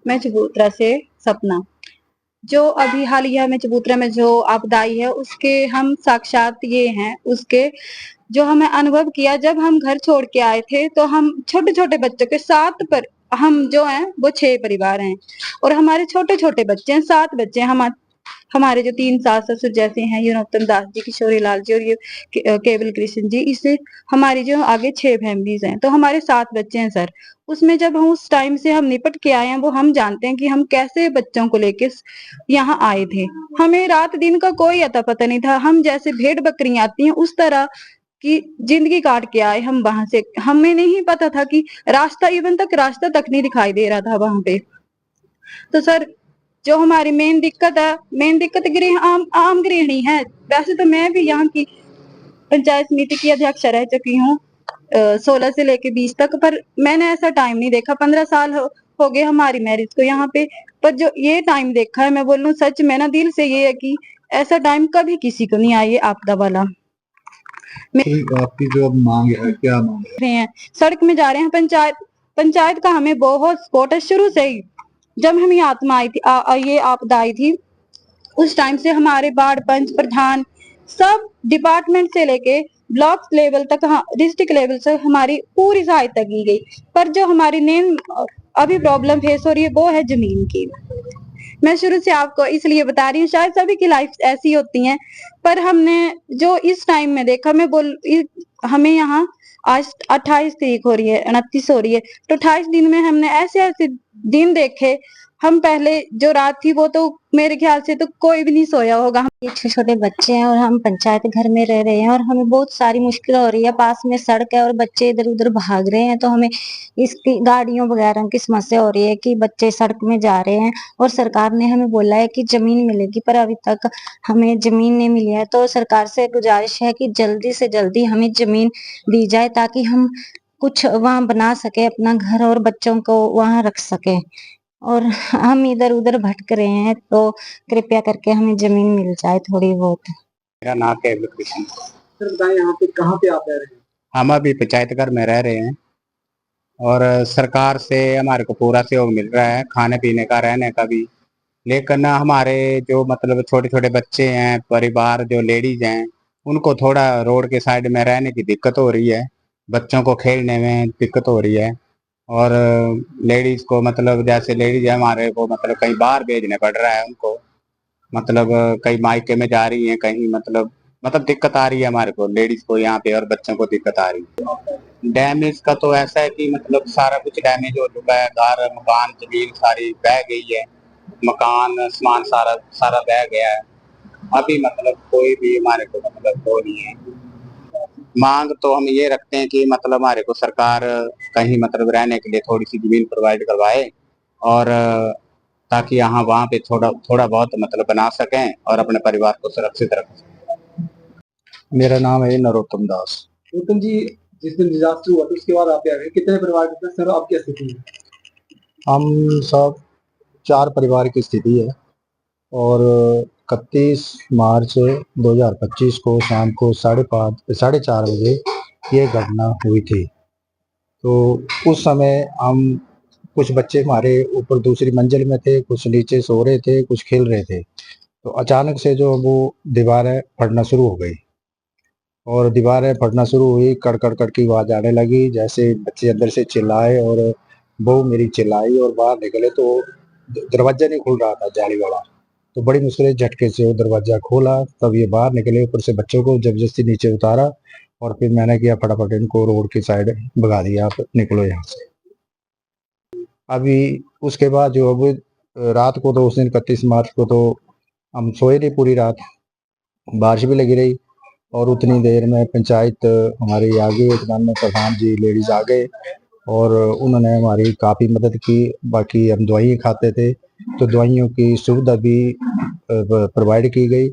मैं चबूतरा से सपना। जो अभी हालिया में चबूतरा में जो आपदा आई है उसके हम साक्षात ये हैं, उसके जो हमें अनुभव किया जब हम घर छोड़ के आए थे, तो हम छोटे छोटे बच्चों के साथ पर हम जो हैं वो 6 परिवार हैं और हमारे छोटे छोटे बच्चे हैं, 7 बच्चे हैं। हमारे जो 3 सास ससुर जैसे हैं, ये नरोत्तम दास जी, किशोरी लाल जी और ये केवल कृष्ण जी, इससे हमारी जो आगे 6 फैमिलीज हैं, तो हमारे 7 बच्चे हैं सर। उसमें जब हम उस टाइम से हम निपट के आए हैं, वो हम जानते हैं कि हम कैसे बच्चों को लेके यहाँ आए थे। हमें रात दिन का कोई अता पता नहीं था, हम जैसे भेड़ बकरियां आती हैं उस तरह की जिंदगी काट के आए हम वहां से। हमें नहीं पता था कि रास्ता, इवन तक रास्ता तक नहीं दिखाई दे रहा था वहां पे। तो सर जो हमारी मेन दिक्कत गृह आम गृहिणी है। वैसे तो मैं भी यहाँ की पंचायत समिति की अध्यक्ष रह चुकी हूँ 16 से लेके 20 तक, पर मैंने ऐसा टाइम नहीं देखा। 15 साल हो गए हमारी मैरिज को यहाँ पे, पर जो ये टाइम देखा है, मैं बोल रहा हूँ सच में ना दिल से, ये है कि ऐसा टाइम कभी किसी को नहीं आया आपदा वाला। आपकी जो अब मांग है, क्या मांग है? सड़क में जा रहे हैं। पंचायत का हमें बहुत सपोर्ट है शुरू से ही। जब हम ये आत्मा आई थी, ये आपदा आई थी, उस टाइम से हमारे वार्ड पंच प्रधान सब डिपार्टमेंट से लेके ब्लॉक लेवल तक, डिस्ट्रिक्ट लेवल से हमारी पूरी सहायता की गई। पर जो हमारी मेन अभी प्रॉब्लम फेस हो रही है वो है जमीन की। मैं शुरू से आपको इसलिए बता रही हूँ, शायद सभी की लाइफ ऐसी होती है, पर हमने जो इस टाइम में देखा, हमें यहाँ आज 28 तारीख हो रही है, 29 हो रही है, तो 28 दिन में हमने ऐसे ऐसे दिन देखे। हम पहले जो रात थी वो तो मेरे ख्याल से तो कोई भी नहीं सोया होगा। ये छोटे छोटे बच्चे हैं और हम पंचायत घर में रह रहे हैं और हमें बहुत सारी मुश्किल हो रही है। पास में सड़क है और बच्चे इधर उधर भाग रहे हैं, तो हमें इसकी गाड़ियों वगैरह की समस्या हो रही है कि बच्चे सड़क में जा रहे हैं। और सरकार ने हमें बोला है कि जमीन मिलेगी, पर अभी तक हमें जमीन नहीं मिली है। तो सरकार से गुजारिश है कि जल्दी से जल्दी हमें जमीन दी जाए ताकि हम कुछ वहां बना सके अपना घर और बच्चों को वहां रख सके। और हम इधर उधर भटक रहे हैं, तो कृपया करके हमें जमीन मिल जाए थोड़ी बहुत। मेरा नाम केवल कृष्ण। सर बताएं, यहाँ पे कहाँ पे आप रह रहे हैं? हम अभी पंचायत घर में रह रहे हैं और सरकार से हमारे को पूरा सहयोग मिल रहा है, खाने पीने का, रहने का भी। लेकिन हमारे जो मतलब छोटे छोटे बच्चे हैं, परिवार जो लेडीज हैं, उनको थोड़ा रोड के साइड में रहने की दिक्कत हो रही है, बच्चों को खेलने में दिक्कत हो रही है। और लेडीज को मतलब जैसे लेडीज है हमारे को मतलब कहीं बाहर भेजने पड़ रहा है उनको, मतलब कहीं मायके में जा रही है, कहीं मतलब दिक्कत आ रही है हमारे को, लेडीज को यहाँ पे, और बच्चों को दिक्कत आ रही है। डैमेज का तो ऐसा है कि मतलब सारा कुछ डैमेज हो चुका है, घर मकान जमीन सारी बह गई है, मकान सामान सारा सारा बह गया है। अभी मतलब कोई भी हमारे को मतलब वो नहीं है। मांग तो हम ये रखते हैं कि मतलब हमारे को सरकार कहीं मतलब रहने के लिए थोड़ी सी जमीन प्रोवाइड करवाए, और ताकि यहाँ वहाँ पे थोड़ा थोड़ा बहुत मतलब बना सकें और अपने परिवार को सुरक्षित रख सकें। मेरा नाम है नरोत्तम दास। नरोत्तम जी, जिस दिन डिजास्टर हुआ था उसके बाद आप आ गए, कितने परिवार के साथ सर आपकी स्थिति है? हम सब 4 परिवार की स्थिति है और 31 मार्च 2025 को शाम को 4:30 बजे ये घटना हुई थी। तो उस समय हम कुछ बच्चे हमारे ऊपर दूसरी मंजिल में थे, कुछ नीचे सो रहे थे, कुछ खेल रहे थे। तो अचानक से जो वो दीवारें फटना शुरू हो गई और दीवारें फटना शुरू हुई, कड़ कड़ की आवाज आने लगी। जैसे बच्चे अंदर से चिल्लाए और बहू मेरी चिल्लाई और बाहर निकले तो दरवाजा नहीं खुल रहा था, जाली वाला। तो बड़ी मुश्किल झटके से वो दरवाजा खोला, तब ये बाहर निकले। ऊपर से बच्चों को जबरदस्ती नीचे उतारा और फिर मैंने किया फटाफट इनको रोड की साइड भगा दिया, आप निकलो यहाँ से। अभी उसके बाद जो अब रात को, तो उस दिन 31 मार्च को तो हम सोए नहीं पूरी रात, बारिश भी लगी रही। और उतनी देर में पंचायत हमारी आ गई, एकदम प्रधान जी लेडीज आ गए और उन्होंने हमारी काफ़ी मदद की। बाकी हम दवाइयाँ खाते थे तो दवाइयों की सुविधा भी प्रोवाइड की गई।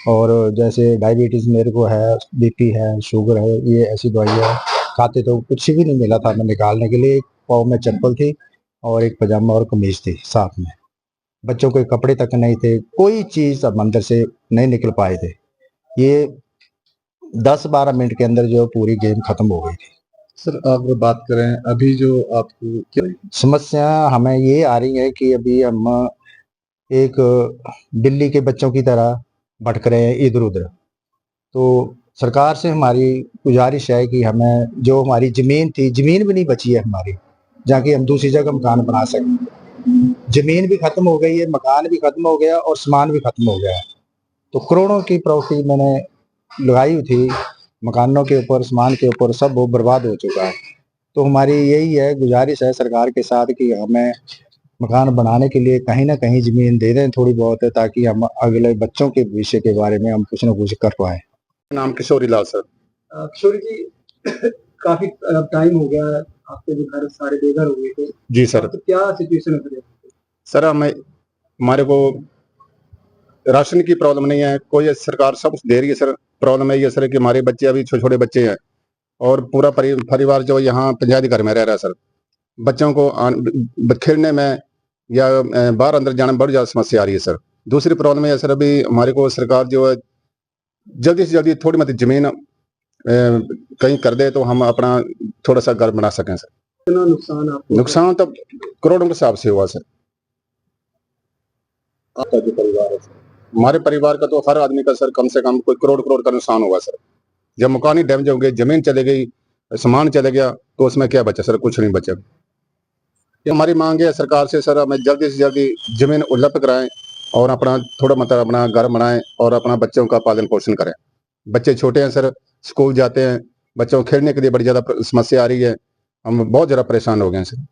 और जैसे डायबिटीज़ मेरे को है, बीपी है, शुगर है, ये ऐसी दवाइयाँ खाते तो कुछ भी नहीं मिला था हमें निकालने के लिए। एक पाँव में चप्पल थी और एक पजामा और कमीज थी साथ में, बच्चों के कपड़े तक नहीं थे, कोई चीज़ अब अंदर से नहीं निकल पाए थे। ये 10-12 मिनट के अंदर जो पूरी गेम खत्म हो गई थी। सर आप बात करें अभी जो आपको क्या समस्या हमें ये आ रही है कि अभी हम एक बिल्ली के बच्चों की तरह भटक रहे हैं इधर उधर। तो सरकार से हमारी गुजारिश है कि हमें जो हमारी ज़मीन थी, ज़मीन भी नहीं बची है हमारी, जहाँ की हम दूसरी जगह मकान बना सकें। ज़मीन भी ख़त्म हो गई है, मकान भी ख़त्म हो गया और सामान भी ख़त्म हो गया है। तो करोड़ों की प्रॉपर्टी मैंने लगाई हुई थी, मकानों के ऊपर, सामान के ऊपर, सब वो बर्बाद हो चुका है। तो हमारी यही है, गुजारिश है सरकार के साथ कि हमें मकान बनाने के लिए कहीं न कहीं ज़मीन दे दें थोड़ी बहुत, ताकि हम अगले बच्चों के भविष्य के बारे में हम कुछ न कुछ कर पाएँ। नाम किशोरी लाल सर। किशोरी जी काफी टाइम हो गया, आपके जो घर सारे बेघर हो गए थे, जी सर। तो क्या सिचुएशन है? सर हमारे को राशन की प्रॉब्लम नहीं है, कोई सरकार सब कुछ दे रही है सर। प्रॉब्लम यही है सर कि हमारे बच्चे अभी छोटे छोटे बच्चे हैं और पूरा परिवार जो यहाँ पंचायत घर में रह रहा है सर। बच्चों को खेलने में या बाहर अंदर जाने में बड़ी ज्यादा समस्या आ रही है सर। दूसरी प्रॉब्लम है सर, अभी हमारे को सरकार जो है जल्दी से जल्दी थोड़ी मत जमीन कहीं कर दे तो हम अपना थोड़ा सा घर बना सकें सर। कितना नुकसान आपको? नुकसान तो करोड़ों के हिसाब से हुआ सर। आपका जो परिवार है हमारे परिवार का तो हर आदमी का सर कम से कम कोई करोड़ करोड़ का नुकसान हुआ सर। जब मकान ही डैमेज हो गए, जमीन चले गई, सामान चले गया, तो उसमें क्या बचा सर? कुछ नहीं बचा। हमारी मांग है सरकार से सर, हमें जल्दी से जल्दी जमीन उपलब्ध कराएं और अपना थोड़ा मतलब अपना घर बनाएं और अपना बच्चों का पालन पोषण करें। बच्चे छोटे हैं सर, स्कूल जाते हैं, बच्चों को खेलने के लिए बड़ी ज्यादा समस्या आ रही है। हम बहुत ज्यादा परेशान हो गए हैं सर।